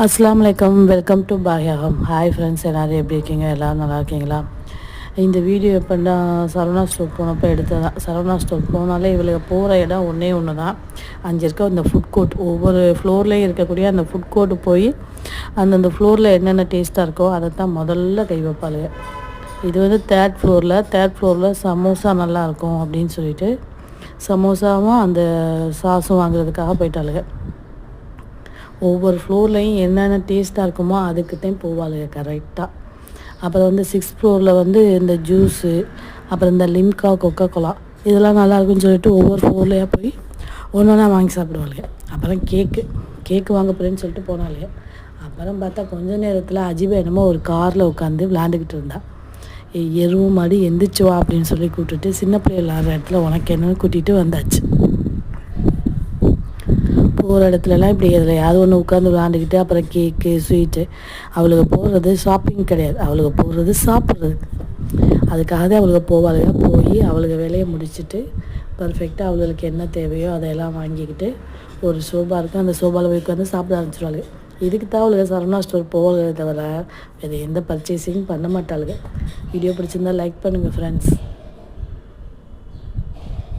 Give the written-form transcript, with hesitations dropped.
அஸ்ஸலாமு அலைக்கும், welcome to பாயாகம். Hi friends, எல்லோரும் எப்படி இருக்கீங்க? எல்லோரும் நல்லா இருக்கீங்களா? இந்த வீடியோ எப்படின்னா சரவணா ஸ்டோர் போனப்போ எடுத்ததான். சரவணா ஸ்டோர் போனாலே இவளுக்கு போகிற இடம் ஒன்று தான். அங்கே இருக்க இந்த ஃபுட் கோர்ட், ஒவ்வொரு ஃப்ளோர்லேயும் இருக்கக்கூடிய அந்த ஃபுட் கோர்ட்டு போய் அந்தந்த ஃப்ளோரில் என்னென்ன டேஸ்ட்டாக இருக்கோ அதை தான் முதல்ல கை வைப்பாளுங்க. இது வந்து தேர்ட் ஃப்ளோரில் சமோசா நல்லாயிருக்கும் அப்படின்னு சொல்லிட்டு சமோசாவும் அந்த சாஸும் வாங்குறதுக்காக போயிட்டாளுங்க. ஒவ்வொரு ஃப்ளோர்லேயும் என்னென்ன டேஸ்ட்டாக இருக்குமோ அதுக்குத்தான் போவாளுங்க கரெக்டாக. அப்புறம் வந்து 6th ஃப்ளோரில் வந்து இந்த ஜூஸு, அப்புறம் இந்த லிம்கா, கொக்கோகோலா இதெல்லாம் நல்லாயிருக்குன்னு சொல்லிட்டு ஒவ்வொரு ஃப்ளோர்லேயாக போய் ஒன்று ஒன்றா வாங்கி சாப்பிடுவாளுங்க. அப்புறம் கேக்கு வாங்க போகிறேன்னு சொல்லிட்டு போனாளுங்க. அப்புறம் பார்த்தா கொஞ்ச நேரத்தில் அஜிபா என்னமோ ஒரு காரில் உட்காந்து விளையாண்டுக்கிட்டு இருந்தா. எருவு மாடி எந்திரிச்சு வா அப்படின்னு சொல்லி கூப்பிட்டுட்டு சின்ன பிள்ளை விளாட்ற இடத்துல உனக்கு என்னன்னு கூட்டிகிட்டு வந்தாச்சு. போகிற இடத்துலலாம் இப்படி அதில் யாரும் ஒன்று உட்காந்து விளாண்டுக்கிட்டு அப்புறம் கேக்கு ஸ்வீட்டு. அவளுக்கு போடுறது ஷாப்பிங் கிடையாது, அவளுக்கு போடுறது சாப்பிட்றதுக்கு. அதுக்காக தான் அவளுக்கு போவாளுங்க. போய் அவளுக்கு வேலையை முடிச்சுட்டு பர்ஃபெக்டாக அவளுக்கு என்ன தேவையோ அதையெல்லாம் வாங்கிக்கிட்டு ஒரு சோபா இருக்கும், அந்த சோபாவில் போய் உட்காந்து சாப்பிட ஆரம்பிச்சிடுவாளுங்க. இதுக்கு தான் அவளுக்கு சரவணா ஸ்டோர் போவாளே தவிர வேறு எந்த பர்ச்சேசிங் பண்ண மாட்டாளுங்க. வீடியோ பிடிச்சிருந்தா லைக் பண்ணுங்கள் ஃப்ரெண்ட்ஸ்.